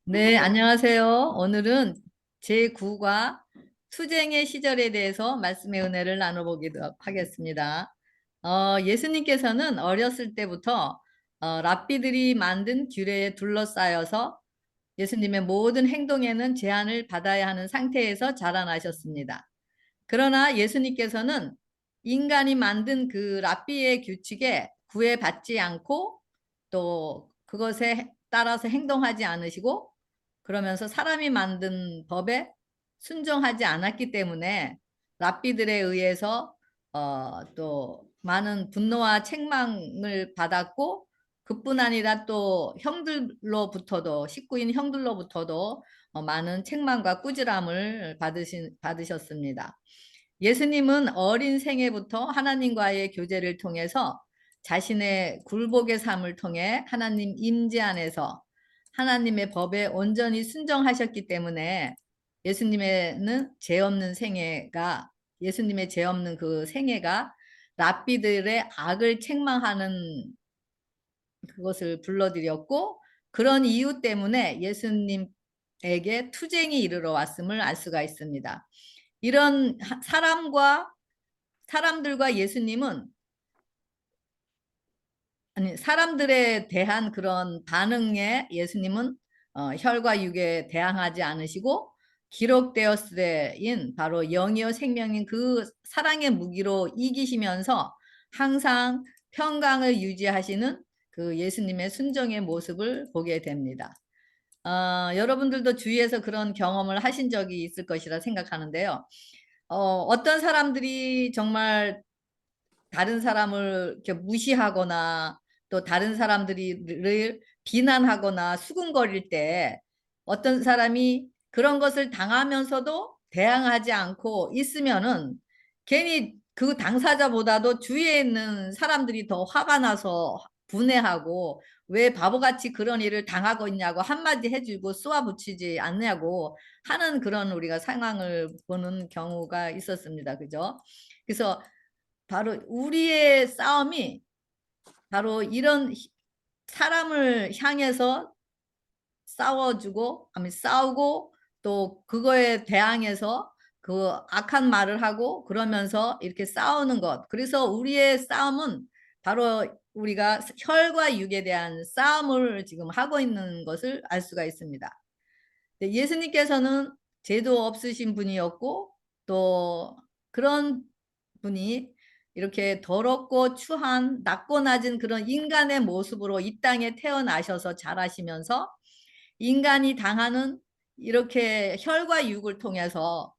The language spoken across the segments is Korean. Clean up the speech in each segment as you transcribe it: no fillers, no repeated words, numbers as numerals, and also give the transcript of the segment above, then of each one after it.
네, 안녕하세요. 오늘은 제9과 투쟁의 시절에 대해서 말씀의 은혜를 나눠보기도 하겠습니다. 예수님께서는 어렸을 때부터 랍비들이 만든 규례에 둘러싸여서 예수님의 모든 행동에는 제한을 받아야 하는 상태에서 자라나셨습니다. 그러나 예수님께서는 인간이 만든 그 랍비의 규칙에 구애받지 않고 또 그것에 따라서 행동하지 않으시고 그러면서 사람이 만든 법에 순종하지 않았기 때문에 랍비들에 의해서 또 많은 분노와 책망을 받았고 그뿐 아니라 또 형들로부터도 식구인 형들로부터도 많은 책망과 꾸지람을 받으셨습니다. 예수님은 어린 생애부터 하나님과의 교제를 통해서 자신의 굴복의 삶을 통해 하나님 임재 안에서 하나님의 법에 온전히 순종하셨기 때문에 예수님의는 죄 없는 생애가 예수님의 죄 없는 그 생애가 랍비들의 악을 책망하는 그것을 불러들였고 그런 이유 때문에 예수님에게 투쟁이 이르러 왔음을 알 수가 있습니다. 이런 사람들과 예수님은 아니 사람들에 대한 그런 반응에 예수님은 혈과 육에 대항하지 않으시고 기록되었을 때인 바로 영이요 생명인 그 사랑의 무기로 이기시면서 항상 평강을 유지하시는 그 예수님의 순종의 모습을 보게 됩니다. 여러분들도 주위에서 그런 경험을 하신 적이 있을 것이라 생각하는데요. 어떤 사람들이 정말 다른 사람을 이렇게 무시하거나 또 다른 사람들을 비난하거나 수군거릴 때 어떤 사람이 그런 것을 당하면서도 대항하지 않고 있으면은 괜히 그 당사자보다도 주위에 있는 사람들이 더 화가 나서 분해하고 왜 바보같이 그런 일을 당하고 있냐고 한마디 해주고 쏘아붙이지 않냐고 하는 그런 우리가 상황을 보는 경우가 있었습니다. 그죠? 그래서 바로 우리의 싸움이 바로 이런 사람을 향해서 싸워주고, 아니 싸우고 또 그거에 대항해서 그 악한 말을 하고 그러면서 이렇게 싸우는 것. 그래서 우리의 싸움은 바로 우리가 혈과 육에 대한 싸움을 지금 하고 있는 것을 알 수가 있습니다. 예수님께서는 죄도 없으신 분이었고 또 그런 분이 이렇게 더럽고 추한 낮고 낮은 그런 인간의 모습으로 이 땅에 태어나셔서 자라시면서 인간이 당하는 이렇게 혈과 육을 통해서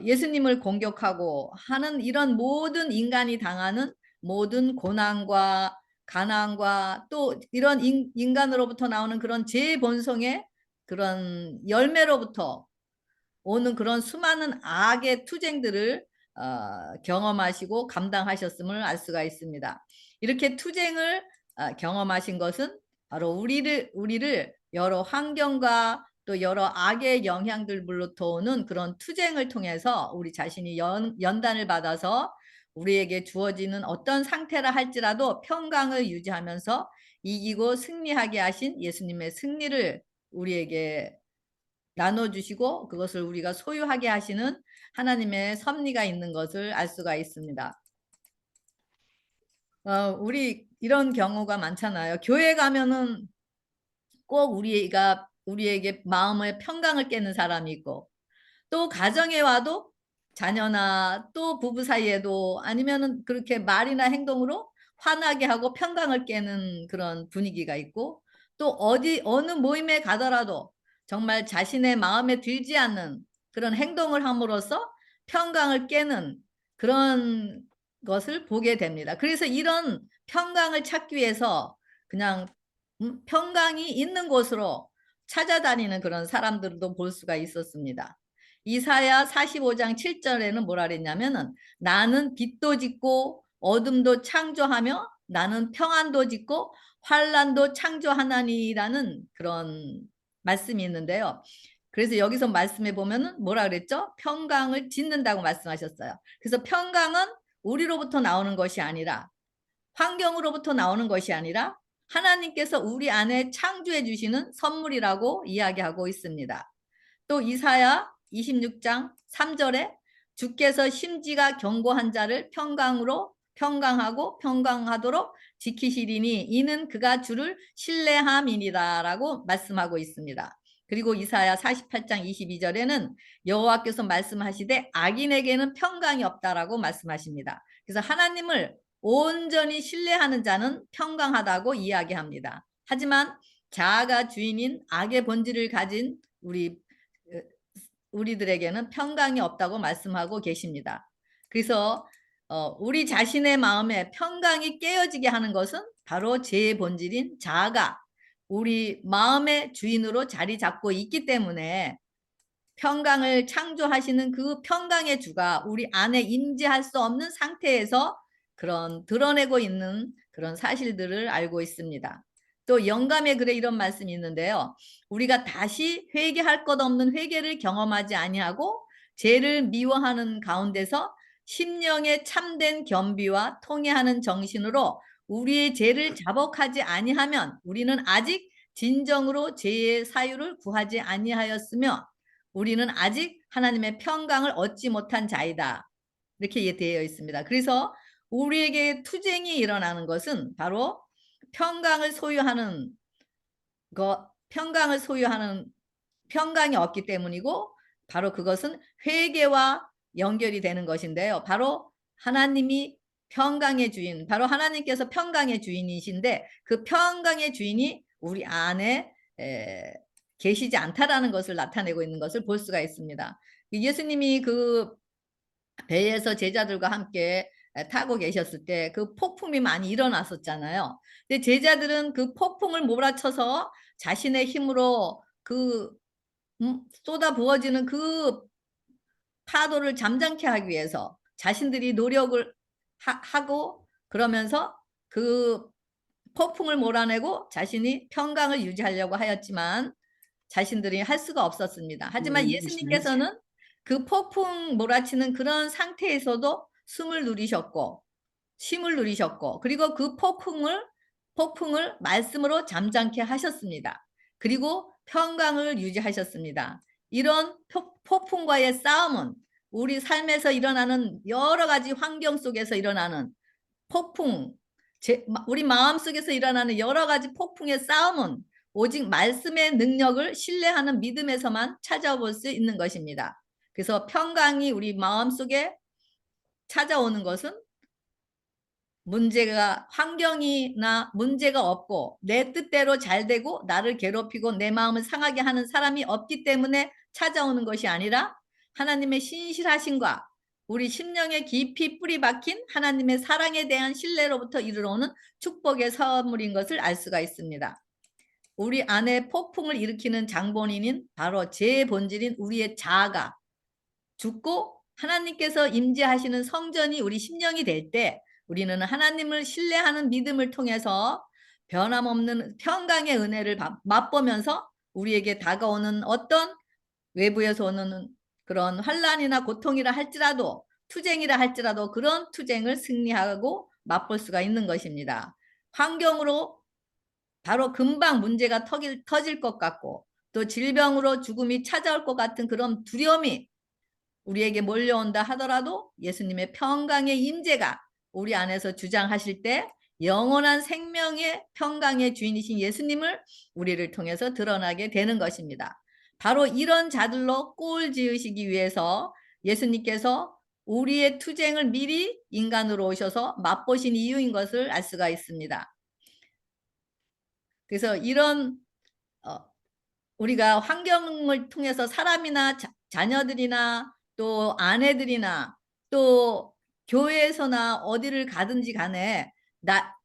예수님을 공격하고 하는 이런 모든 인간이 당하는 모든 고난과 가난과 또 이런 인간으로부터 나오는 그런 제 본성의 그런 열매로부터 오는 그런 수많은 악의 투쟁들을 경험하시고 감당하셨음을 알 수가 있습니다. 이렇게 투쟁을 경험하신 것은 바로 우리를 여러 환경과 또 여러 악의 영향들로부터 오는 그런 투쟁을 통해서 우리 자신이 연단을 받아서 우리에게 주어지는 어떤 상태라 할지라도 평강을 유지하면서 이기고 승리하게 하신 예수님의 승리를 우리에게 나눠주시고 그것을 우리가 소유하게 하시는 하나님의 섭리가 있는 것을 알 수가 있습니다. 우리 이런 경우가 많잖아요. 교회 가면은 꼭 우리에게 마음의 평강을 깨는 사람이 있고 또 가정에 와도 자녀나 또 부부 사이에도 아니면은 그렇게 말이나 행동으로 화나게 하고 평강을 깨는 그런 분위기가 있고 또 어느 모임에 가더라도 정말 자신의 마음에 들지 않는 그런 행동을 함으로써 평강을 깨는 그런 것을 보게 됩니다. 그래서 이런 평강을 찾기 위해서 그냥 평강이 있는 곳으로 찾아다니는 그런 사람들도 볼 수가 있었습니다. 이사야 45장 7절에는 뭐라 그랬냐면은 나는 빛도 짓고 어둠도 창조하며 나는 평안도 짓고 환란도 창조하나니라는 그런 말씀이 있는데요. 그래서 여기서 말씀해 보면은 뭐라 그랬죠? 평강을 짓는다고 말씀하셨어요. 그래서 평강은 우리로부터 나오는 것이 아니라 환경으로부터 나오는 것이 아니라 하나님께서 우리 안에 창조해 주시는 선물이라고 이야기하고 있습니다. 또 이사야 26장 3절에 주께서 심지가 견고한 자를 평강하고 평강하도록 지키시리니 이는 그가 주를 신뢰함이니라 라고 말씀하고 있습니다. 그리고 이사야 48장 22절에는 여호와께서 말씀하시되 악인에게는 평강이 없다라고 말씀하십니다. 그래서 하나님을 온전히 신뢰하는 자는 평강하다고 이야기합니다. 하지만 자아가 주인인 악의 본질을 가진 우리들에게는 평강이 없다고 말씀하고 계십니다. 그래서 우리 자신의 마음에 평강이 깨어지게 하는 것은 바로 죄의 본질인 자아가 우리 마음의 주인으로 자리 잡고 있기 때문에 평강을 창조하시는 그 평강의 주가 우리 안에 임재할 수 없는 상태에서 그런 드러내고 있는 그런 사실들을 알고 있습니다. 또 영감의 글에 이런 말씀이 있는데요. 우리가 다시 회개할 것 없는 회개를 경험하지 아니하고 죄를 미워하는 가운데서 심령의 참된 겸비와 통회하는 정신으로 우리의 죄를 자복하지 아니하면 우리는 아직 진정으로 죄의 사유를 구하지 아니하였으며 우리는 아직 하나님의 평강을 얻지 못한 자이다. 이렇게 되어 있습니다. 그래서 우리에게 투쟁이 일어나는 것은 바로 평강을 소유하는 평강이 없기 때문이고 바로 그것은 회개와 연결이 되는 것인데요. 바로 하나님이 평강의 주인, 바로 하나님께서 평강의 주인이신데 그 평강의 주인이 우리 안에 계시지 않다라는 것을 나타내고 있는 것을 볼 수가 있습니다. 예수님이 그 배에서 제자들과 함께 타고 계셨을 때 그 폭풍이 많이 일어났었잖아요. 근데 제자들은 그 폭풍을 몰아쳐서 자신의 힘으로 그 쏟아 부어지는 그 파도를 잠잠케 하기 위해서 자신들이 노력을 하고 그러면서 그 폭풍을 몰아내고 자신이 평강을 유지하려고 하였지만 자신들이 할 수가 없었습니다. 하지만 예수님께서는 그 폭풍 몰아치는 그런 상태에서도 쉼을 누리셨고 그리고 그 폭풍을 말씀으로 잠잠케 하셨습니다. 그리고 평강을 유지하셨습니다. 이런 폭풍과의 싸움은 우리 삶에서 일어나는 여러 가지 환경 속에서 일어나는 폭풍, 우리 마음속에서 일어나는 여러 가지 폭풍의 싸움은 오직 말씀의 능력을 신뢰하는 믿음에서만 찾아볼 수 있는 것입니다. 그래서 평강이 우리 마음속에 찾아오는 것은 환경이나 문제가 없고 내 뜻대로 잘 되고 나를 괴롭히고 내 마음을 상하게 하는 사람이 없기 때문에 찾아오는 것이 아니라 하나님의 신실하심과 우리 심령에 깊이 뿌리 박힌 하나님의 사랑에 대한 신뢰로부터 이르러오는 축복의 선물인 것을 알 수가 있습니다. 우리 안에 폭풍을 일으키는 장본인인 바로 제 본질인 우리의 자아가 죽고 하나님께서 임재하시는 성전이 우리 심령이 될 때 우리는 하나님을 신뢰하는 믿음을 통해서 변함없는 평강의 은혜를 맛보면서 우리에게 다가오는 어떤 외부에서 오는 그런 환난이나 고통이라 할지라도 투쟁이라 할지라도 그런 투쟁을 승리하고 맛볼 수가 있는 것입니다. 환경으로 바로 금방 문제가 터질 것 같고 또 질병으로 죽음이 찾아올 것 같은 그런 두려움이 우리에게 몰려온다 하더라도 예수님의 평강의 임재가 우리 안에서 주장하실 때 영원한 생명의 평강의 주인이신 예수님을 우리를 통해서 드러나게 되는 것입니다. 바로 이런 자들로 꼴 지으시기 위해서 예수님께서 우리의 투쟁을 미리 인간으로 오셔서 맛보신 이유인 것을 알 수가 있습니다. 그래서 이런 우리가 환경을 통해서 사람이나 자녀들이나 또 아내들이나 또 교회에서나 어디를 가든지 간에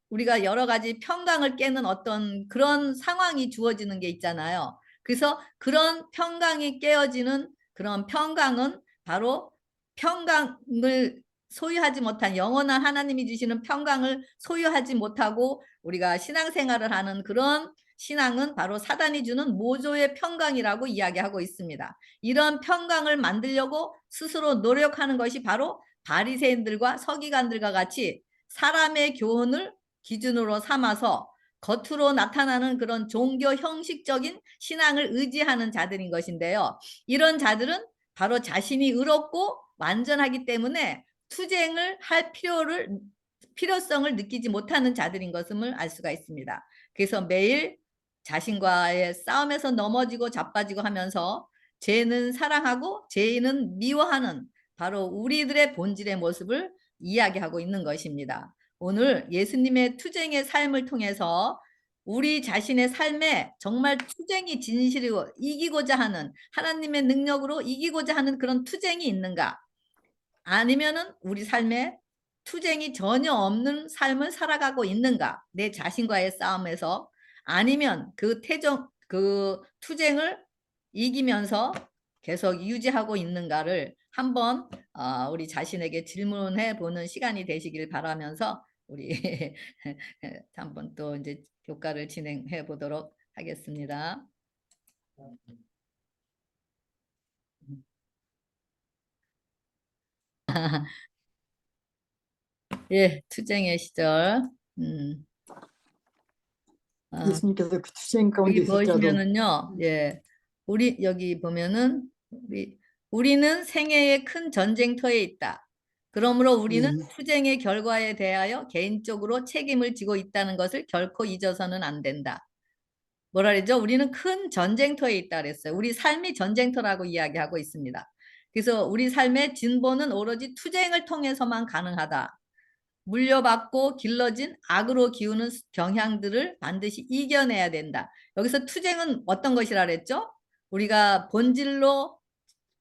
우리가 여러 가지 평강을 깨는 어떤 그런 상황이 주어지는 게 있잖아요. 그래서 그런 평강이 깨어지는 그런 평강은 바로 평강을 소유하지 못한 영원한 하나님이 주시는 평강을 소유하지 못하고 우리가 신앙생활을 하는 그런 신앙은 바로 사단이 주는 모조의 평강이라고 이야기하고 있습니다. 이런 평강을 만들려고 스스로 노력하는 것이 바로 바리새인들과 서기관들과 같이 사람의 교훈을 기준으로 삼아서 겉으로 나타나는 그런 종교 형식적인 신앙을 의지하는 자들인 것인데요. 이런 자들은 바로 자신이 의롭고 완전하기 때문에 투쟁을 할 필요성을 느끼지 못하는 자들인 것을 알 수가 있습니다. 그래서 매일 자신과의 싸움에서 넘어지고 자빠지고 하면서 죄는 사랑하고 죄인은 미워하는 바로 우리들의 본질의 모습을 이야기하고 있는 것입니다. 오늘 예수님의 투쟁의 삶을 통해서 우리 자신의 삶에 정말 투쟁이 진실이고 이기고자 하는 하나님의 능력으로 이기고자 하는 그런 투쟁이 있는가? 아니면은 우리 삶에 투쟁이 전혀 없는 삶을 살아가고 있는가? 내 자신과의 싸움에서 아니면 그 투쟁을 이기면서 계속 유지하고 있는가를 한번 우리 자신에게 질문해 보는 시간이 되시길 바라면서 우리 한번 또 이제 교과를 진행해 보도록 하겠습니다. 예, 투쟁의 시절. 예수님께서 그 투쟁 가운데 여기 있을지라도 보시면은요, 예, 여기 보면은 우리는 생애의 큰 전쟁터에 있다. 그러므로 우리는 투쟁의 결과에 대하여 개인적으로 책임을 지고 있다는 것을 결코 잊어서는 안 된다. 뭐라 그러죠? 우리는 큰 전쟁터에 있다 그랬어요. 우리 삶이 전쟁터라고 이야기하고 있습니다. 그래서 우리 삶의 진보는 오로지 투쟁을 통해서만 가능하다. 물려받고 길러진 악으로 기우는 경향들을 반드시 이겨내야 된다. 여기서 투쟁은 어떤 것이라 그랬죠? 우리가 본질로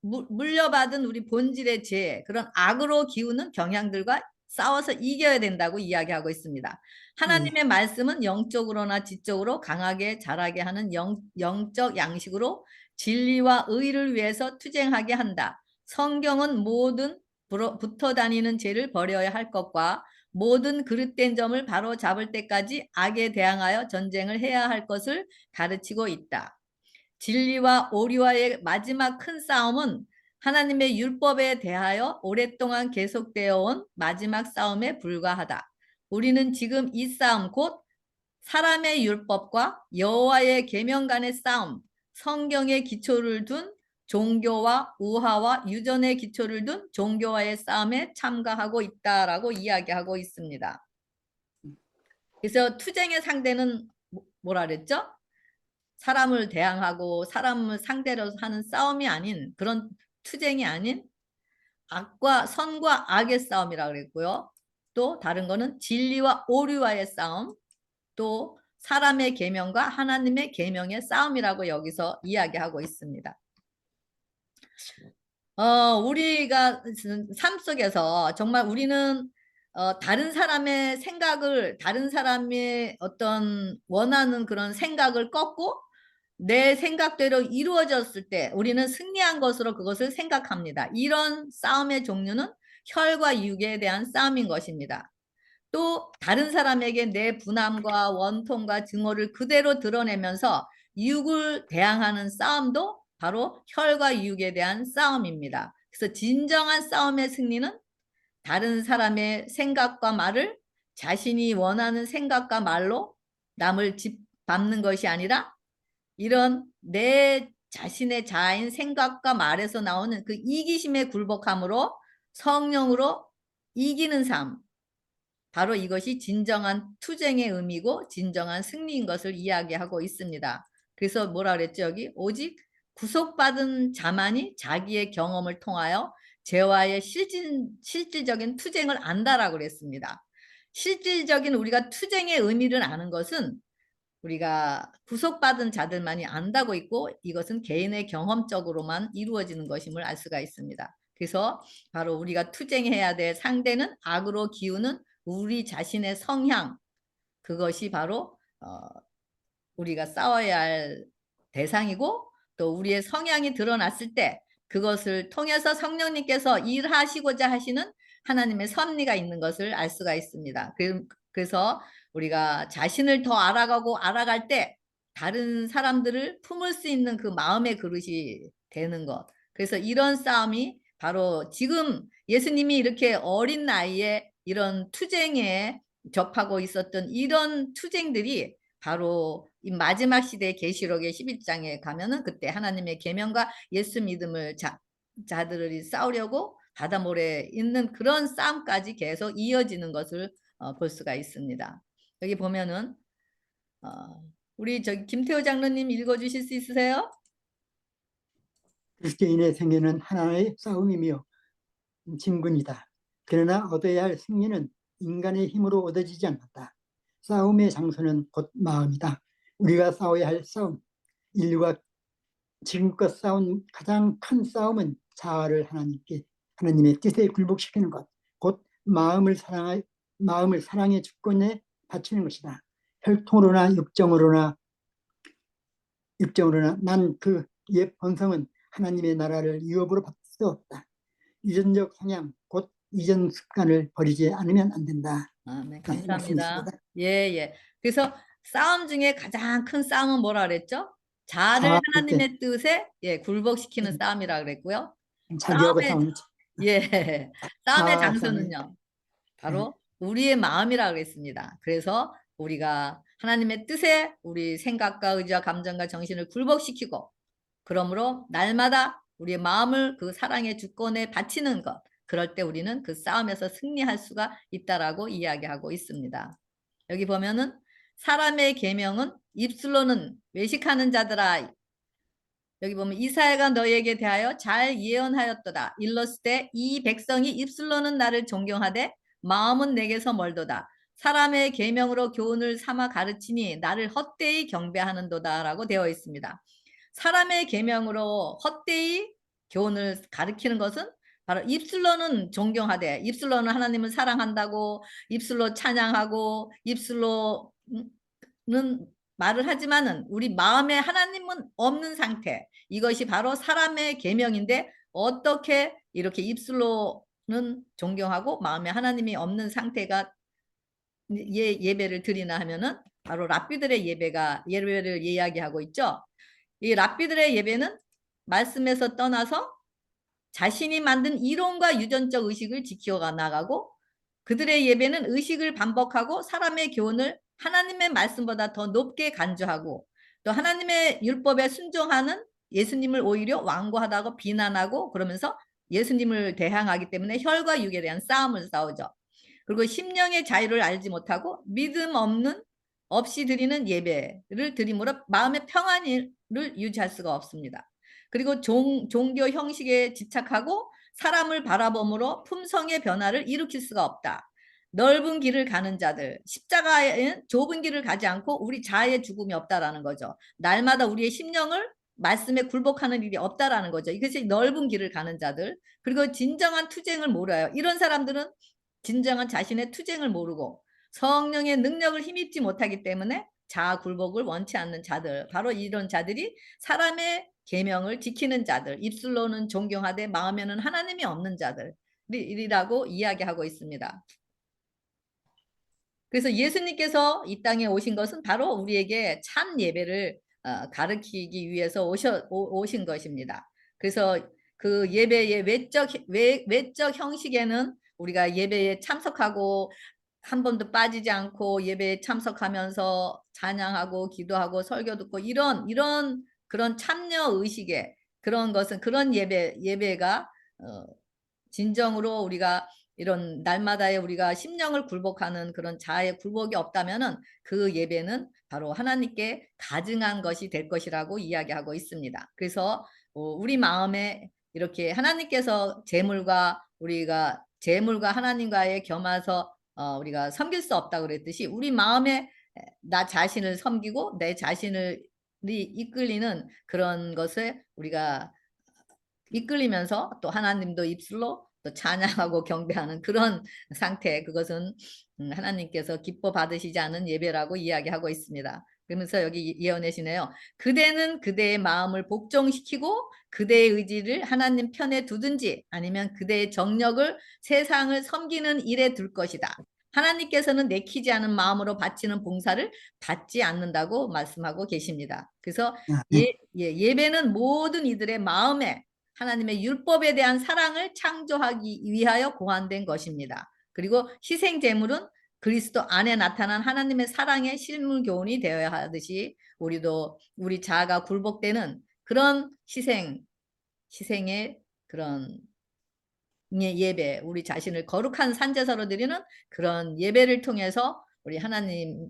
물려받은 우리 본질의 죄, 그런 악으로 기우는 경향들과 싸워서 이겨야 된다고 이야기하고 있습니다. 하나님의 말씀은 영적으로나 지적으로 강하게 자라게 하는 영적 양식으로 진리와 의를 위해서 투쟁하게 한다. 성경은 모든 붙어 다니는 죄를 버려야 할 것과 모든 그릇된 점을 바로 잡을 때까지 악에 대항하여 전쟁을 해야 할 것을 가르치고 있다. 진리와 오류와의 마지막 큰 싸움은 하나님의 율법에 대하여 오랫동안 계속되어 온 마지막 싸움에 불과하다. 우리는 지금 이 싸움, 곧 사람의 율법과 여호와의 계명 간의 싸움, 성경의 기초를 둔 종교와 우화와 유전의 기초를 둔 종교와의 싸움에 참가하고 있다라고 이야기하고 있습니다. 그래서 투쟁의 상대는 뭐라 그랬죠? 사람을 대항하고 사람을 상대로 하는 싸움이 아닌, 그런 투쟁이 아닌 선과 악의 싸움이라고 그랬고요. 또 다른 거는 진리와 오류와의 싸움, 또 사람의 계명과 하나님의 계명의 싸움이라고 여기서 이야기하고 있습니다. 우리가 삶 속에서 정말 우리는 다른 사람의 생각을, 다른 사람의 어떤 원하는 그런 생각을 꺾고 내 생각대로 이루어졌을 때 우리는 승리한 것으로 그것을 생각합니다. 이런 싸움의 종류는 혈과 육에 대한 싸움인 것입니다. 또 다른 사람에게 내 분함과 원통과 증오를 그대로 드러내면서 육을 대항하는 싸움도 바로 혈과 육에 대한 싸움입니다. 그래서 진정한 싸움의 승리는 다른 사람의 생각과 말을 자신이 원하는 생각과 말로 남을 짓밟는 것이 아니라 이런 내 자신의 자아인 생각과 말에서 나오는 그 이기심에 굴복함으로 성령으로 이기는 삶, 바로 이것이 진정한 투쟁의 의미고 진정한 승리인 것을 이야기하고 있습니다. 그래서 뭐라 그랬죠? 여기 오직 구속받은 자만이 자기의 경험을 통하여 죄와의 실질적인 투쟁을 안다라고 그랬습니다. 실질적인 우리가 투쟁의 의미를 아는 것은 우리가 구속받은 자들만이 안다고 있고 이것은 개인의 경험적으로만 이루어지는 것임을 알 수가 있습니다. 그래서 바로 우리가 투쟁해야 될 상대는 악으로 기우는 우리 자신의 성향, 그것이 바로 우리가 싸워야 할 대상이고 또 우리의 성향이 드러났을 때 그것을 통해서 성령님께서 일하시고자 하시는 하나님의 섭리가 있는 것을 알 수가 있습니다. 그래서 우리가 자신을 더 알아가고 알아갈 때 다른 사람들을 품을 수 있는 그 마음의 그릇이 되는 것. 그래서 이런 싸움이 바로 지금 예수님이 이렇게 어린 나이에 이런 투쟁에 접하고 있었던 이런 투쟁들이 바로 이 마지막 시대 계시록의 11장에 가면은 그때 하나님의 계명과 예수 믿음을 자들이 싸우려고 바다 모래에 있는 그런 싸움까지 계속 이어지는 것을 볼 수가 있습니다. 여기 보면은 우리 저기 김태호 장로님 읽어주실 수 있으세요? 그리스도인의 생애는 하나의 싸움이며 진군이다. 그러나 얻어야 할 승리는 인간의 힘으로 얻어지지 않는다. 싸움의 장소는 곧 마음이다. 우리가 싸워야 할 싸움, 인류가 지금껏 싸운 가장 큰 싸움은 자아를 하나님의 뜻에 굴복시키는 것, 곧 마음을 사랑의 주권에 바치는 것이다. 혈통으로나 육정으로나 난 그 옛 본성은 하나님의 나라를 유업으로 받을 수 없다. 유전적 성향, 곧 이전 습관을 버리지 않으면 안 된다. 네, 네, 감사합니다. 말씀이십니다. 예, 예. 그래서 싸움 중에 가장 큰 싸움은 뭐라 그랬죠? 자아를 자아할 때 하나님의 뜻에 굴복시키는 싸움이라 그랬고요. 자기하고 싸움의 싸우는 예, 싸움의 자아 싸움이. 장소는요. 네. 바로 우리의 마음이라 그랬습니다. 그래서 우리가 하나님의 뜻에 우리 생각과 의지와 감정과 정신을 굴복시키고 그러므로 날마다 우리의 마음을 그 사랑의 주권에 바치는 것. 그럴 때 우리는 그 싸움에서 승리할 수가 있다라고 이야기하고 있습니다. 여기 보면은 사람의 계명은 입술로는 외식하는 자들아. 여기 보면 이사야가 너희에게 대하여 잘 예언하였도다. 일렀을 이 백성이 입술로는 나를 존경하되 마음은 내게서 멀도다. 사람의 계명으로 교훈을 삼아 가르치니 나를 헛되이 경배하는도다라고 되어 있습니다. 사람의 계명으로 헛되이 교훈을 가르치는 것은 바로 입술로는 존경하되 입술로는 하나님을 사랑한다고 입술로 찬양하고 입술로는 말을 하지만은 우리 마음에 하나님은 없는 상태. 이것이 바로 사람의 계명인데 어떻게 이렇게 입술로는 존경하고 마음에 하나님이 없는 상태가 예배를 드리나 하면은 바로 랍비들의 예배를 이야기하고 있죠. 이 랍비들의 예배는 말씀에서 떠나서 자신이 만든 이론과 유전적 의식을 지켜가 나가고 그들의 예배는 의식을 반복하고 사람의 교훈을 하나님의 말씀보다 더 높게 간주하고 또 하나님의 율법에 순종하는 예수님을 오히려 완고하다고 비난하고 그러면서 예수님을 대항하기 때문에 혈과 육에 대한 싸움을 싸우죠. 그리고 심령의 자유를 알지 못하고 믿음 없이 드리는 예배를 드림으로 마음의 평안을 유지할 수가 없습니다. 그리고 종교 형식에 집착하고 사람을 바라봄으로 품성의 변화를 일으킬 수가 없다. 넓은 길을 가는 자들, 십자가에는 좁은 길을 가지 않고 우리 자아의 죽음이 없다라는 거죠. 날마다 우리의 심령을 말씀에 굴복하는 일이 없다라는 거죠. 이것이 넓은 길을 가는 자들. 그리고 진정한 투쟁을 몰라요. 이런 사람들은 진정한 자신의 투쟁을 모르고 성령의 능력을 힘입지 못하기 때문에 자아 굴복을 원치 않는 자들, 바로 이런 자들이 사람의 계명을 지키는 자들, 입술로는 존경하되 마음에는 하나님이 없는 자들이라고 이야기하고 있습니다. 그래서 예수님께서 이 땅에 오신 것은 바로 우리에게 참 예배를 가르치기 위해서 오신 것입니다. 그래서 그 예배의 외적 형식에는 우리가 예배에 참석하고 한 번도 빠지지 않고 예배에 참석하면서 찬양하고 기도하고 설교 듣고 이런 그런 참여 의식에 그런 것은 그런 예배가 진정으로 우리가 이런 날마다의 우리가 심령을 굴복하는 그런 자아의 굴복이 없다면은 그 예배는 바로 하나님께 가증한 것이 될 것이라고 이야기하고 있습니다. 그래서 우리 마음에 이렇게 하나님께서 재물과 하나님과의 겸해서 우리가 섬길 수 없다고 그랬듯이 우리 마음에 나 자신을 섬기고 내 자신을 이끌리는 그런 것을 우리가 이끌리면서 또 하나님도 입술로 또 찬양하고 경배하는 그런 상태, 그것은 하나님께서 기뻐 받으시지 않은 예배라고 이야기하고 있습니다. 그러면서 여기 예언하시네요. 그대는 그대의 마음을 복종시키고 그대의 의지를 하나님 편에 두든지 아니면 그대의 정력을 세상을 섬기는 일에 둘 것이다. 하나님께서는 내키지 않은 마음으로 바치는 봉사를 받지 않는다고 말씀하고 계십니다. 그래서 네. 예배는 모든 이들의 마음에 하나님의 율법에 대한 사랑을 창조하기 위하여 고안된 것입니다. 그리고 희생 제물은 그리스도 안에 나타난 하나님의 사랑의 실물 교훈이 되어야 하듯이 우리도 우리 자아가 굴복되는 그런 희생의 그런 예배, 우리 자신을 거룩한 산제사로 드리는 그런 예배를 통해서 우리 하나님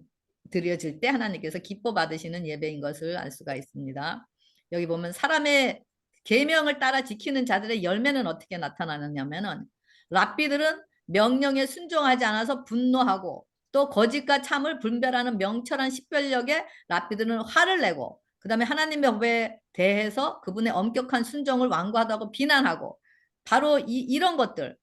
드려질 때 하나님께서 기뻐 받으시는 예배인 것을 알 수가 있습니다. 여기 보면 사람의 계명을 따라 지키는 자들의 열매는 어떻게 나타나느냐면은 랍비들은 명령에 순종하지 않아서 분노하고 또 거짓과 참을 분별하는 명철한 식별력에 랍비들은 화를 내고 그 다음에 하나님의 법에 대해서 그분의 엄격한 순종을 완고하다고 비난하고 바로 이런 것들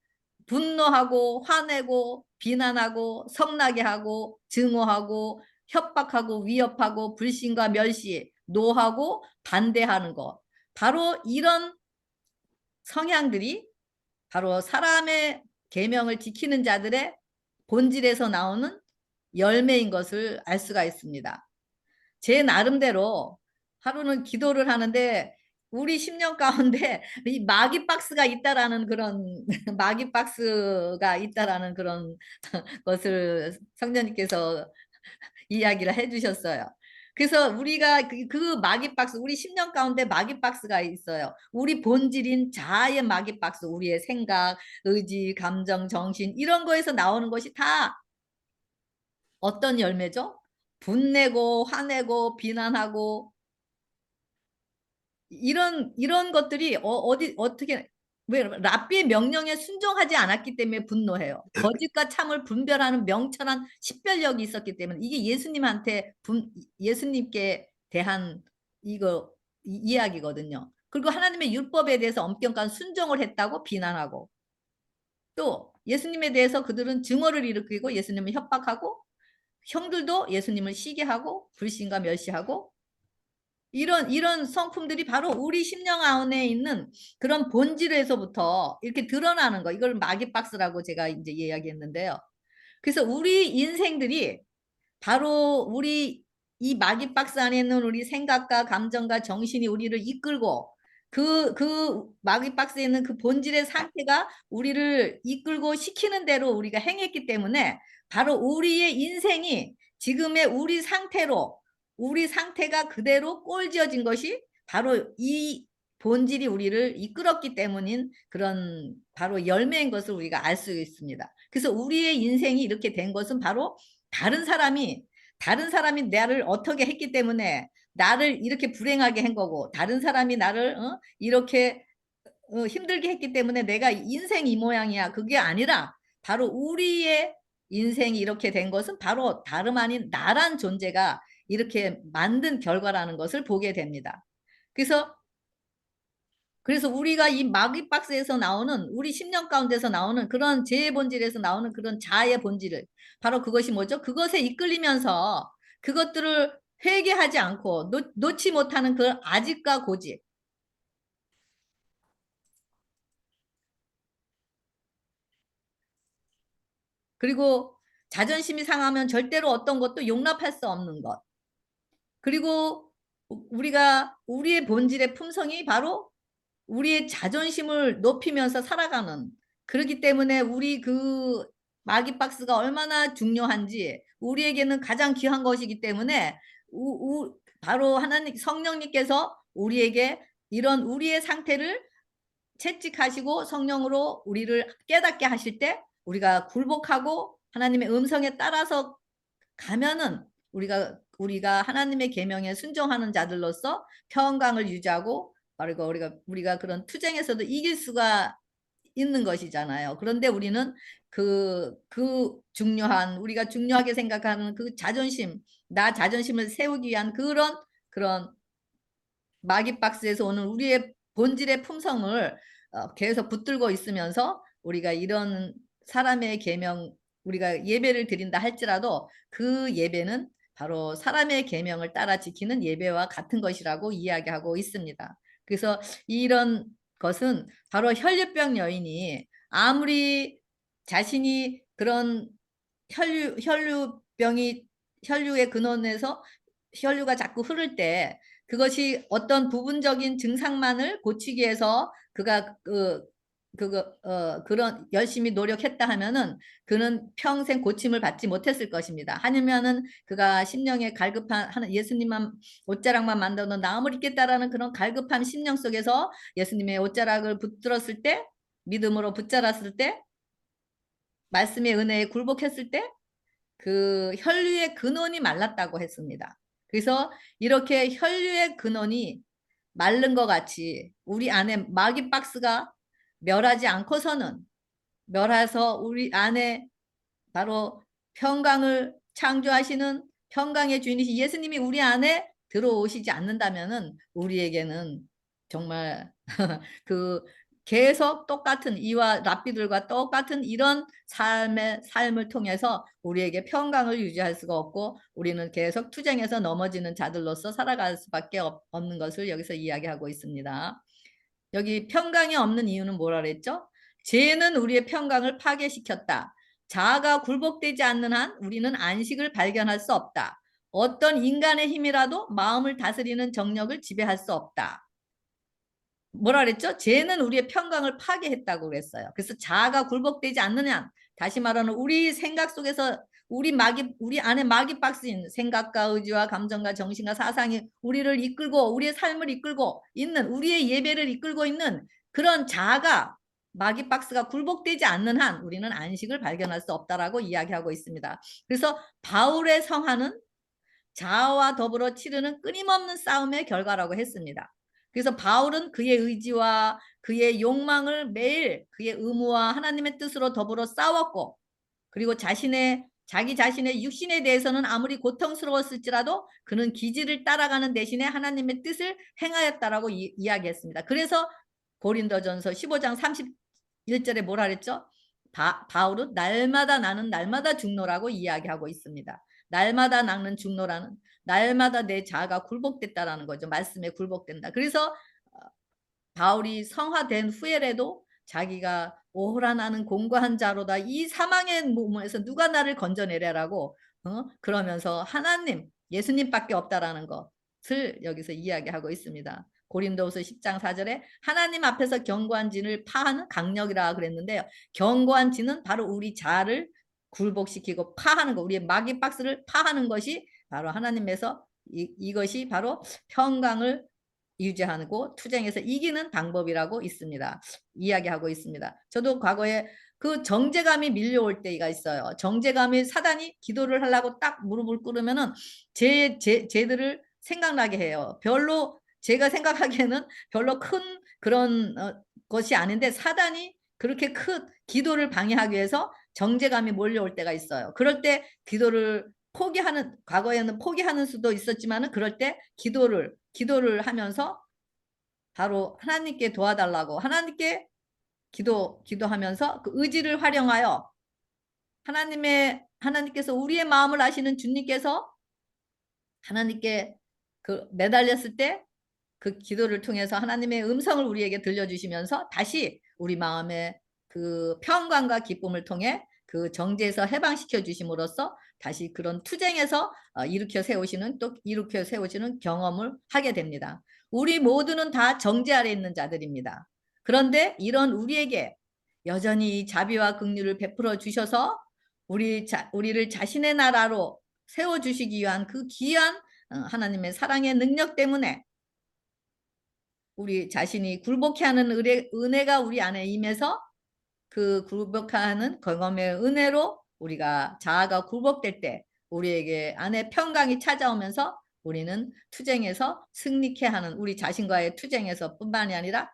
분노하고 화내고 비난하고 성나게 하고 증오하고 협박하고 위협하고 불신과 멸시 노하고 반대하는 것 바로 이런 성향들이 바로 사람의 계명을 지키는 자들의 본질에서 나오는 열매인 것을 알 수가 있습니다. 제 나름대로 하루는 기도를 하는데 우리 10년 가운데 이 마귀 박스가 있다라는 그런 마귀 박스가 있다라는 그런 것을 성령님께서 이야기를 해주셨어요. 그래서 우리가 그 마귀 박스, 우리 10년 가운데 마귀 박스가 있어요. 우리 본질인 자아의 마귀 박스, 우리의 생각, 의지, 감정, 정신 이런 거에서 나오는 것이 다 어떤 열매죠? 분내고 화내고 비난하고 이런 것들이 어디 어떻게 왜 랍비의 명령에 순종하지 않았기 때문에 분노해요. 거짓과 참을 분별하는 명철한 식별력이 있었기 때문에 이게 예수님한테 예수님께 대한 이거 이야기거든요. 그리고 하나님의 율법에 대해서 엄격한 순종을 했다고 비난하고 또 예수님에 대해서 그들은 증오를 일으키고 예수님을 협박하고 형들도 예수님을 시기하고 불신과 멸시하고 이런 성품들이 바로 우리 심령 안에 있는 그런 본질에서부터 이렇게 드러나는 거. 이걸 마귀박스라고 제가 이제 이야기했는데요. 그래서 우리 인생들이 바로 우리 이 마귀박스 안에 있는 우리 생각과 감정과 정신이 우리를 이끌고 그 마귀박스에 있는 그 본질의 상태가 우리를 이끌고 시키는 대로 우리가 행했기 때문에 바로 우리의 인생이 지금의 우리 상태가 그대로 꼴지어진 것이 바로 이 본질이 우리를 이끌었기 때문인 그런 바로 열매인 것을 우리가 알 수 있습니다. 그래서 우리의 인생이 이렇게 된 것은 바로 다른 사람이 나를 어떻게 했기 때문에 나를 이렇게 불행하게 한 거고 다른 사람이 나를 이렇게 힘들게 했기 때문에 내가 인생 이 모양이야. 그게 아니라 바로 우리의 인생이 이렇게 된 것은 바로 다름 아닌 나란 존재가 이렇게 만든 결과라는 것을 보게 됩니다. 그래서 우리가 이 마귀 박스에서 나오는 우리 10년 가운데서 나오는 그런 죄의 본질에서 나오는 그런 자아의 본질을 바로 그것이 뭐죠? 그것에 이끌리면서 그것들을 회개하지 않고 놓지 못하는 그 아집과 고집 그리고 자존심이 상하면 절대로 어떤 것도 용납할 수 없는 것 그리고 우리의 본질의 품성이 바로 우리의 자존심을 높이면서 살아가는 그렇기 때문에 우리 그 마귀 박스가 얼마나 중요한지 우리에게는 가장 귀한 것이기 때문에 바로 하나님 성령님께서 우리에게 이런 우리의 상태를 채찍하시고 성령으로 우리를 깨닫게 하실 때 우리가 굴복하고 하나님의 음성에 따라서 가면은 우리가 하나님의 계명에 순종하는 자들로서 평강을 유지하고 그리고 우리가 그런 투쟁에서도 이길 수가 있는 것이잖아요. 그런데 우리는 중요한 우리가 중요하게 생각하는 그 나 자존심을 세우기 위한 그런 마귀 박스에서 오는 우리의 본질의 품성을 계속 붙들고 있으면서 우리가 이런 사람의 계명 우리가 예배를 드린다 할지라도 그 예배는 바로 사람의 계명을 따라 지키는 예배와 같은 것이라고 이야기하고 있습니다. 그래서 이런 것은 바로 혈류병 여인이 아무리 자신이 그런 혈류의 근원에서 혈류가 자꾸 흐를 때 그것이 어떤 부분적인 증상만을 고치기 위해서 그가 그런 열심히 노력했다 하면은 그는 평생 고침을 받지 못했을 것입니다. 아니면은 그가 심령에 갈급한 하는 예수님만 옷자락만 만들어도 나음을 입겠다라는 그런 갈급한 심령 속에서 예수님의 옷자락을 붙들었을 때, 믿음으로 붙잡았을 때, 말씀의 은혜에 굴복했을 때 그 혈류의 근원이 말랐다고 했습니다. 그래서 이렇게 혈류의 근원이 마른 것 같이 우리 안에 마귀 박스가 멸하지 않고서는, 멸해서 우리 안에 바로 평강을 창조하시는 평강의 주인이신 예수님이 우리 안에 들어오시지 않는다면은 우리에게는 정말 그 계속 똑같은 이와 랍비들과 똑같은 이런 삶을 통해서 우리에게 평강을 유지할 수가 없고 우리는 계속 투쟁에서 넘어지는 자들로서 살아갈 수밖에 없는 것을 여기서 이야기하고 있습니다. 여기 평강이 없는 이유는 뭐라 그랬죠? 죄는 우리의 평강을 파괴시켰다. 자아가 굴복되지 않는 한 우리는 안식을 발견할 수 없다. 어떤 인간의 힘이라도 마음을 다스리는 정력을 지배할 수 없다. 뭐라 그랬죠? 죄는 우리의 평강을 파괴했다고 그랬어요. 그래서 자아가 굴복되지 않느냐. 다시 말하는 우리 생각 속에서 우리 안에 마귀 박스인 생각과 의지와 감정과 정신과 사상이 우리를 이끌고 우리의 삶을 이끌고 있는 우리의 예배를 이끌고 있는 그런 자아가 마귀 박스가 굴복되지 않는 한 우리는 안식을 발견할 수 없다라고 이야기하고 있습니다. 그래서 바울의 성화는 자아와 더불어 치르는 끊임없는 싸움의 결과라고 했습니다. 그래서 바울은 그의 의지와 그의 욕망을 매일 그의 의무와 하나님의 뜻으로 더불어 싸웠고 그리고 자기 자신의 육신에 대해서는 아무리 고통스러웠을지라도 그는 기지를 따라가는 대신에 하나님의 뜻을 행하였다라고 이야기했습니다. 그래서 고린도전서 15장 31절에 뭐라 그랬죠? 바울은 날마다 나는 날마다 죽노라고 이야기하고 있습니다. 날마다 낚는 죽노라는 날마다 내 자아가 굴복됐다라는 거죠. 말씀에 굴복된다. 그래서 바울이 성화된 후에라도 자기가 오호라 나는 공고한 자로다. 이 사망의 몸에서 누가 나를 건져내려라고 그러면서 하나님, 예수님밖에 없다라는 것을 여기서 이야기하고 있습니다. 고린도후서 10장 4절에 하나님 앞에서 견고한 진을 파하는 강력이라 그랬는데요. 견고한 진은 바로 우리 자아를 굴복시키고 파하는 거, 우리의 마귀 박스를 파하는 것이 바로 하나님에서 이것이 바로 평강을 유지하고 투쟁에서 이기는 방법이라고 있습니다. 이야기하고 있습니다. 저도 과거에 그 정죄감이 밀려올 때가 있어요. 정죄감이 사단이 기도를 하려고 딱 무릎을 꿇으면은 제들을 생각나게 해요. 별로 제가 생각하기에는 별로 큰 그런 것이 아닌데 사단이 그렇게 큰 기도를 방해하기 위해서 정죄감이 몰려올 때가 있어요. 그럴 때 기도를 과거에는 포기하는 수도 있었지만은 그럴 때 기도를 하면서 바로 하나님께 도와달라고 하나님께 기도하면서 그 의지를 활용하여 하나님께서 우리의 마음을 아시는 주님께서 하나님께 매달렸을 때 그 기도를 통해서 하나님의 음성을 우리에게 들려주시면서 다시 우리 마음의 그 평강과 기쁨을 통해 그 정죄에서 해방시켜 주심으로써 다시 그런 투쟁에서 일으켜 세우시는 경험을 하게 됩니다. 우리 모두는 다 정죄 아래 있는 자들입니다. 그런데 이런 우리에게 여전히 자비와 긍휼을 베풀어 주셔서 우리를 자신의 나라로 세워주시기 위한 그 귀한 하나님의 사랑의 능력 때문에 우리 자신이 굴복해하는 은혜가 우리 안에 임해서 그 굴복하는 경험의 은혜로 우리가 자아가 굴복될 때 우리에게 안에 평강이 찾아오면서 우리는 투쟁에서 승리케 하는 우리 자신과의 투쟁에서 뿐만이 아니라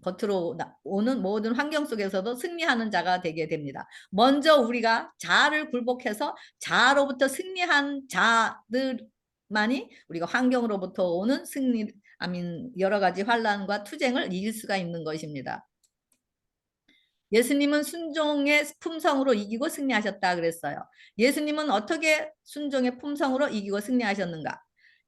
겉으로 오는 모든 환경 속에서도 승리하는 자가 되게 됩니다. 먼저 우리가 자아를 굴복해서 자아로부터 승리한 자들만이 우리가 환경으로부터 오는 여러 가지 환란과 투쟁을 이길 수가 있는 것입니다. 예수님은 순종의 품성으로 이기고 승리하셨다 그랬어요. 예수님은 어떻게 순종의 품성으로 이기고 승리하셨는가?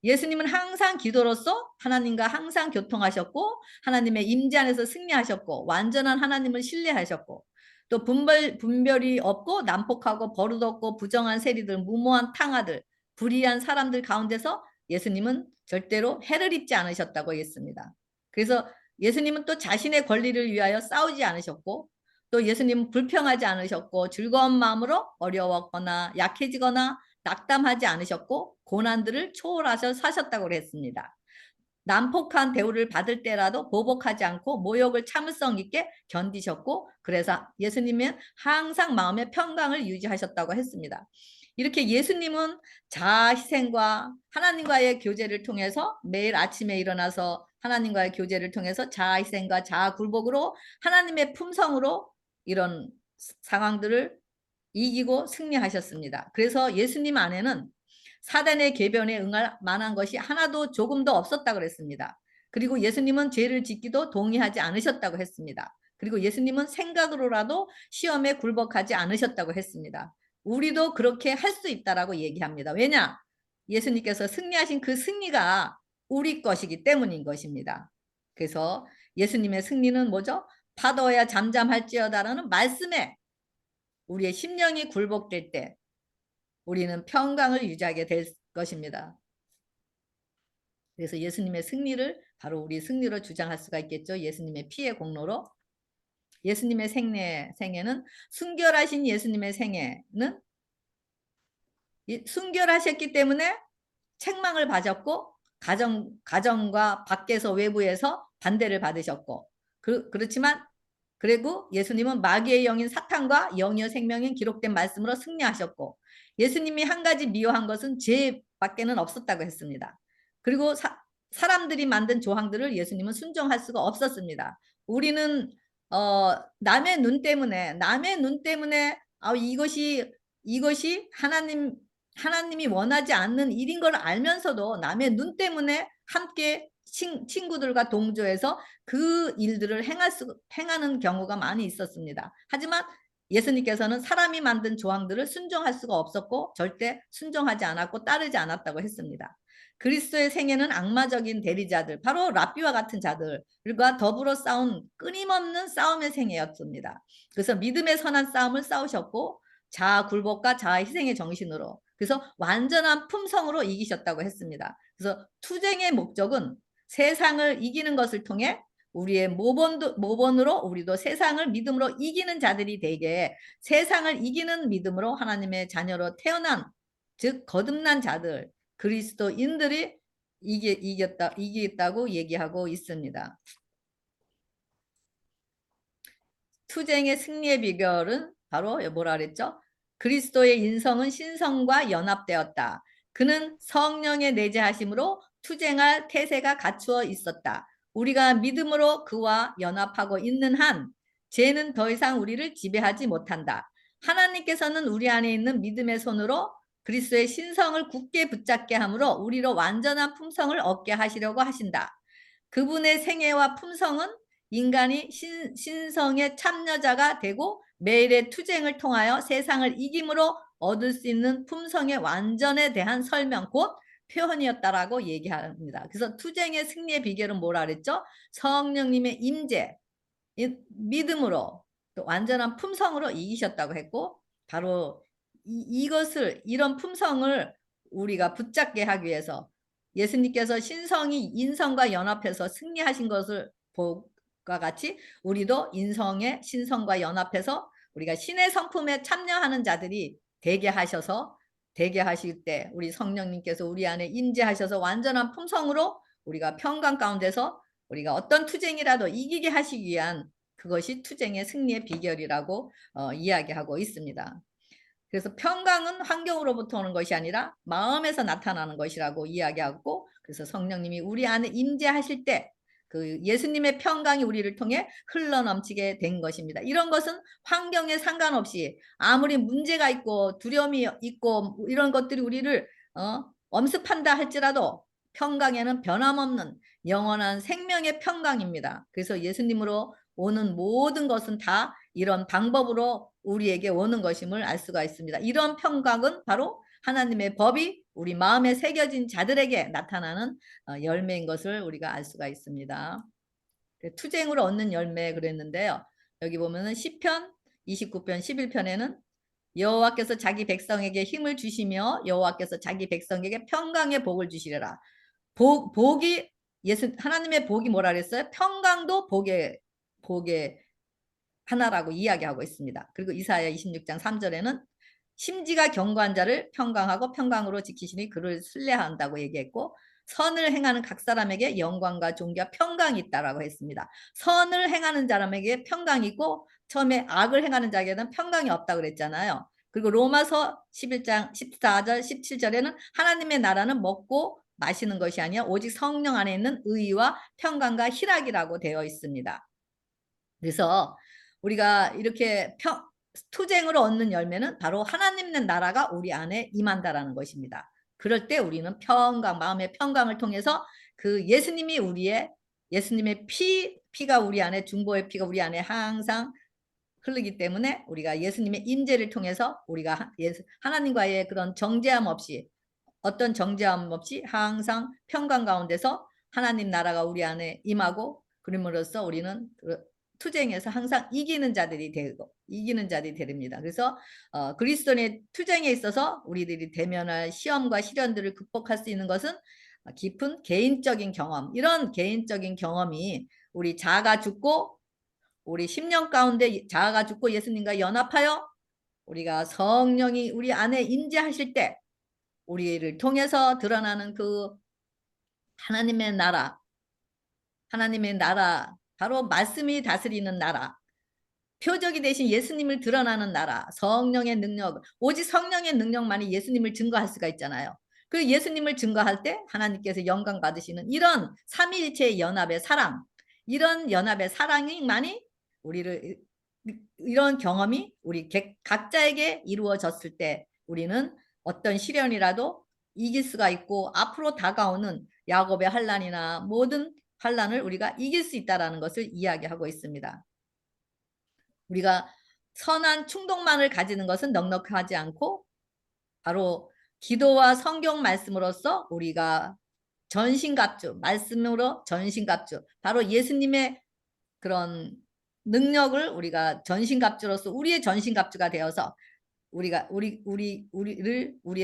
예수님은 항상 기도로서 하나님과 항상 교통하셨고 하나님의 임재 안에서 승리하셨고 완전한 하나님을 신뢰하셨고 또 분별이 없고 난폭하고 버릇없고 부정한 세리들, 무모한 탕아들, 불의한 사람들 가운데서 예수님은 절대로 해를 입지 않으셨다고 했습니다. 그래서 예수님은 또 자신의 권리를 위하여 싸우지 않으셨고 또 예수님은 불평하지 않으셨고 즐거운 마음으로 어려웠거나 약해지거나 낙담하지 않으셨고 고난들을 초월하셔 사셨다고 했습니다. 난폭한 대우를 받을 때라도 보복하지 않고 모욕을 참을성 있게 견디셨고 그래서 예수님은 항상 마음의 평강을 유지하셨다고 했습니다. 이렇게 예수님은 자아 희생과 하나님과의 교제를 통해서 매일 아침에 일어나서 하나님과의 교제를 통해서 자아 희생과 자아 굴복으로 하나님의 품성으로 이런 상황들을 이기고 승리하셨습니다. 그래서 예수님 안에는 사단의 계변에 응할 만한 것이 하나도 조금도 없었다고 그랬습니다. 그리고 예수님은 죄를 짓기도 동의하지 않으셨다고 했습니다. 그리고 예수님은 생각으로라도 시험에 굴복하지 않으셨다고 했습니다. 우리도 그렇게 할 수 있다라고 얘기합니다. 왜냐? 예수님께서 승리하신 그 승리가 우리 것이기 때문인 것입니다. 그래서 예수님의 승리는 뭐죠? 파도야 잠잠할지어다라는 말씀에 우리의 심령이 굴복될 때 우리는 평강을 유지하게 될 것입니다. 그래서 예수님의 승리를 바로 우리 승리로 주장할 수가 있겠죠. 예수님의 피의 공로로. 예수님의 생애는 순결하신 예수님의 생애는 순결하셨기 때문에 책망을 받았고 가정과 밖에서 외부에서 반대를 받으셨고 그렇지만 그리고 예수님은 마귀의 영인 사탄과 영이요 생명인 기록된 말씀으로 승리하셨고 예수님이 한 가지 미워한 것은 죄밖에는 없었다고 했습니다. 그리고 사람들이 만든 조항들을 예수님은 순종할 수가 없었습니다. 우리는 남의 눈 때문에 이것이 하나님이 원하지 않는 일인 걸 알면서도 남의 눈 때문에 함께 친구들과 동조해서 그 일들을 행하는 경우가 많이 있었습니다. 하지만 예수님께서는 사람이 만든 조항들을 순종할 수가 없었고 절대 순종하지 않았고 따르지 않았다고 했습니다. 그리스도의 생애는 악마적인 대리자들, 바로 랍비와 같은 자들과 더불어 싸운 끊임없는 싸움의 생애였습니다. 그래서 믿음의 선한 싸움을 싸우셨고 자아 굴복과 자아 희생의 정신으로 그래서 완전한 품성으로 이기셨다고 했습니다. 그래서 투쟁의 목적은 세상을 이기는 것을 통해 우리의 모본으로 우리도 세상을 믿음으로 이기는 자들이 되게 세상을 이기는 믿음으로 하나님의 자녀로 태어난 즉 거듭난 자들 그리스도인들이 이기겠다고 얘기하고 있습니다. 투쟁의 승리의 비결은 바로 뭐라 그랬죠? 그리스도의 인성은 신성과 연합되었다. 그는 성령의 내재하심으로 투쟁할 태세가 갖추어 있었다. 우리가 믿음으로 그와 연합하고 있는 한 죄는 더 이상 우리를 지배하지 못한다. 하나님께서는 우리 안에 있는 믿음의 손으로 그리스도의 신성을 굳게 붙잡게 함으로 우리로 완전한 품성을 얻게 하시려고 하신다. 그분의 생애와 품성은 인간이 신성의 참여자가 되고 매일의 투쟁을 통하여 세상을 이김으로 얻을 수 있는 품성의 완전에 대한 설명 곧 표현이었다라고 얘기합니다. 그래서 투쟁의 승리의 비결은 뭐라 그랬죠? 성령님의 임재, 믿음으로 또 완전한 품성으로 이기셨다고 했고 바로 이런 품성을 우리가 붙잡게 하기 위해서 예수님께서 신성이 인성과 연합해서 승리하신 것을 과 같이 우리도 인성의 신성과 연합해서 우리가 신의 성품에 참여하는 자들이 되게 하실 때 우리 성령님께서 우리 안에 임재하셔서 완전한 품성으로 우리가 평강 가운데서 우리가 어떤 투쟁이라도 이기게 하시기 위한 그것이 투쟁의 승리의 비결이라고 이야기하고 있습니다. 그래서 평강은 환경으로부터 오는 것이 아니라 마음에서 나타나는 것이라고 이야기하고 그래서 성령님이 우리 안에 임재하실 때 그 예수님의 평강이 우리를 통해 흘러넘치게 된 것입니다. 이런 것은 환경에 상관없이 아무리 문제가 있고 두려움이 있고 이런 것들이 우리를 엄습한다 할지라도 평강에는 변함없는 영원한 생명의 평강입니다. 그래서 예수님으로 오는 모든 것은 다 이런 방법으로 우리에게 오는 것임을 알 수가 있습니다. 이런 평강은 바로 하나님의 법이 우리 마음에 새겨진 자들에게 나타나는 열매인 것을 우리가 알 수가 있습니다. 투쟁으로 얻는 열매 그랬는데요. 여기 보면은 시편 29편 11편에는 여호와께서 자기 백성에게 힘을 주시며 여호와께서 자기 백성에게 평강의 복을 주시리라. 복이 하나님의 복이 뭐라 그랬어요? 평강도 복의 하나라고 이야기하고 있습니다. 그리고 이사야 26장 3절에는 심지가 견고한 자를 평강하고 평강으로 지키시니 그를 신뢰한다고 얘기했고, 선을 행하는 각 사람에게 영광과 존귀와 평강이 있다라고 했습니다. 선을 행하는 사람에게 평강이 있고 처음에 악을 행하는 자에게는 평강이 없다고 그랬잖아요. 그리고 로마서 11장 14절 17절에는 하나님의 나라는 먹고 마시는 것이 아니라 오직 성령 안에 있는 의와 평강과 희락이라고 되어 있습니다. 그래서 우리가 이렇게 투쟁으로 얻는 열매는 바로 하나님의 나라가 우리 안에 임한다라는 것입니다. 그럴 때 우리는 평강, 마음의 평강을 통해서 그 예수님의 피가 우리 안에, 중보의 피가 우리 안에 항상 흐르기 때문에 우리가 예수님의 임재를 통해서 우리가 하나님과의 그런 정죄함 없이, 어떤 정죄함 없이 항상 평강 가운데서 하나님 나라가 우리 안에 임하고, 그림으로써 우리는 투쟁에서 항상 이기는 자들이 됩니다. 그래서 그리스도인의 투쟁에 있어서 우리들이 대면할 시험과 시련들을 극복할 수 있는 것은 깊은 개인적인 경험, 이런 개인적인 경험이 우리 자아가 죽고, 우리 10년 가운데 자아가 죽고 예수님과 연합하여 우리가 성령이 우리 안에 임재하실 때 우리를 통해서 드러나는 그 하나님의 나라, 바로 말씀이 다스리는 나라, 표적이 되신 예수님을 드러나는 나라, 성령의 능력, 오직 성령의 능력만이 예수님을 증거할 수가 있잖아요. 그 예수님을 증거할 때 하나님께서 영광 받으시는 이런 삼위일체의 연합의 사랑, 이런 연합의 사랑이만이 우리를, 이런 경험이 우리 각자에게 이루어졌을 때 우리는 어떤 시련이라도 이길 수가 있고, 앞으로 다가오는 야곱의 환난이나 모든 환난을 우리가 이길 수 있다는 것을 이야기하고 있습니다. 우리가 선한 충동만을 가지는 것은 넉넉하지 않고, 바로 기도와 성경 말씀으로써 우리가 전신갑주, 말씀으로 전신갑주, 바로 예수님의 그런 능력을 우리가 전신갑주로서 우리의 전신갑주가 되어서 우리의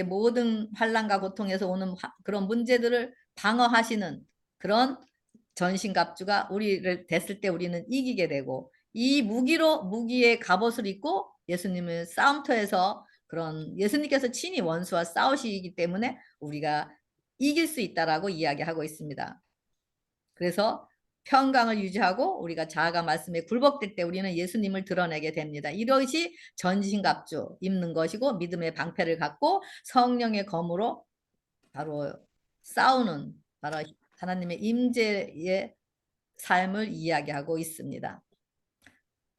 모든 환난과 고통에서 오는 그런 문제들을 방어하시는 그런 전신갑주가 우리를 됐을 때 우리는 이기게 되고, 이 무기의 갑옷을 입고 예수님을 싸움터에서, 그런 예수님께서 친히 원수와 싸우시기 때문에 우리가 이길 수 있다라고 이야기하고 있습니다. 그래서 평강을 유지하고 우리가 자아가 말씀에 굴복될 때 우리는 예수님을 드러내게 됩니다. 이것이 전신갑주 입는 것이고, 믿음의 방패를 갖고 성령의 검으로 바로 싸우는, 바로 하나님의 임재의 삶을 이야기하고 있습니다.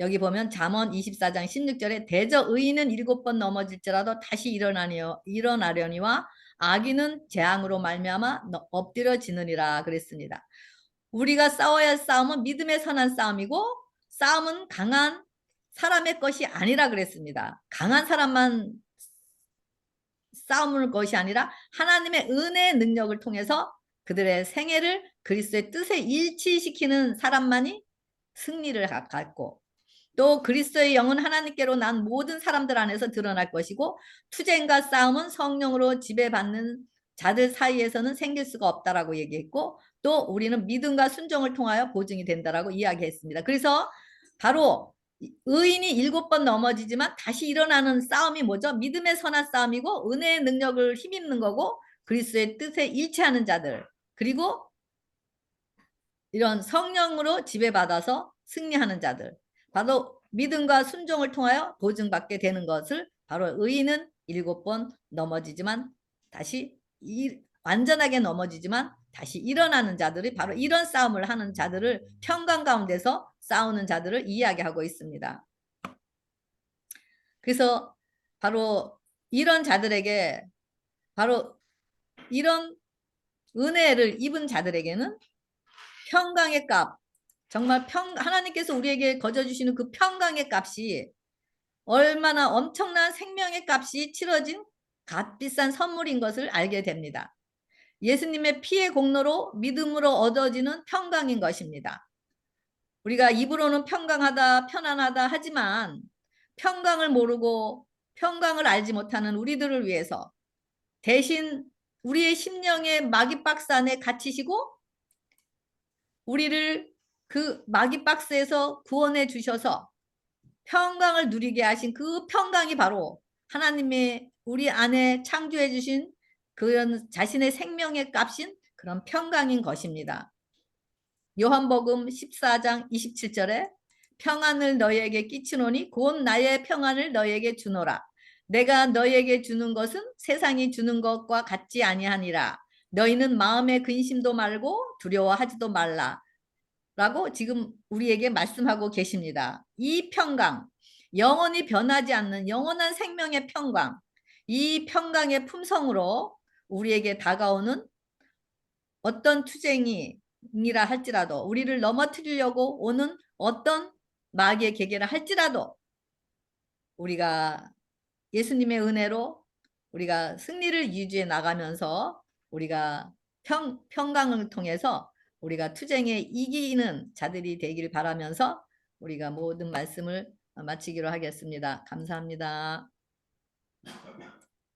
여기 보면 잠언 24장 16절에 대저 의인은 7번 넘어질지라도 다시 일어나려니와 악인은 재앙으로 말미암아 엎드려지느니라 그랬습니다. 우리가 싸워야 할 싸움은 믿음의 선한 싸움이고, 싸움은 강한 사람의 것이 아니라 그랬습니다. 강한 사람만 싸움을 것이 아니라 하나님의 은혜의 능력을 통해서 그들의 생애를 그리스도의 뜻에 일치시키는 사람만이 승리를 갖고, 또 그리스도의 영은 하나님께로 난 모든 사람들 안에서 드러날 것이고, 투쟁과 싸움은 성령으로 지배받는 자들 사이에서는 생길 수가 없다라고 얘기했고, 또 우리는 믿음과 순종을 통하여 보증이 된다라고 이야기했습니다. 그래서 바로 의인이 7번 넘어지지만 다시 일어나는 싸움이 뭐죠? 믿음의 선한 싸움이고, 은혜의 능력을 힘입는 거고, 그리스도의 뜻에 일치하는 자들, 그리고 이런 성령으로 지배받아서 승리하는 자들, 바로 믿음과 순종을 통하여 보증받게 되는 것을, 바로 의인은 7번 넘어지지만 다시 완전하게 넘어지지만 다시 일어나는 자들이, 바로 이런 싸움을 하는 자들을, 평강 가운데서 싸우는 자들을 이야기하고 있습니다. 그래서 바로 이런 자들에게, 바로 이런 은혜를 입은 자들에게는 평강의 값, 정말 하나님께서 우리에게 거저주시는 그 평강의 값이 얼마나 엄청난 생명의 값이 치러진 값비싼 선물인 것을 알게 됩니다. 예수님의 피의 공로로 믿음으로 얻어지는 평강인 것입니다. 우리가 입으로는 평강하다, 편안하다 하지만 평강을 모르고 평강을 알지 못하는 우리들을 위해서 대신 우리의 심령의 마귀박스 안에 갇히시고 우리를 그 마귀 박스에서 구원해 주셔서 평강을 누리게 하신 그 평강이 바로 하나님의 우리 안에 창조해 주신 그런 자신의 생명의 값인 그런 평강인 것입니다. 요한복음 14장 27절에 평안을 너희에게 끼치노니 곧 나의 평안을 너희에게 주노라. 내가 너희에게 주는 것은 세상이 주는 것과 같지 아니하니라. 너희는 마음의 근심도 말고 두려워하지도 말라. 라고 지금 우리에게 말씀하고 계십니다. 이 평강, 영원히 변하지 않는 영원한 생명의 평강, 이 평강의 품성으로 우리에게 다가오는 어떤 투쟁이라 할지라도 우리를 넘어뜨리려고 오는 어떤 마귀의 계계라 할지라도 우리가 예수님의 은혜로 우리가 승리를 유지해 나가면서 우리가 평강을 통해서 우리가 투쟁에 이기는 자들이 되길 바라면서 우리가 모든 말씀을 마치기로 하겠습니다. 감사합니다.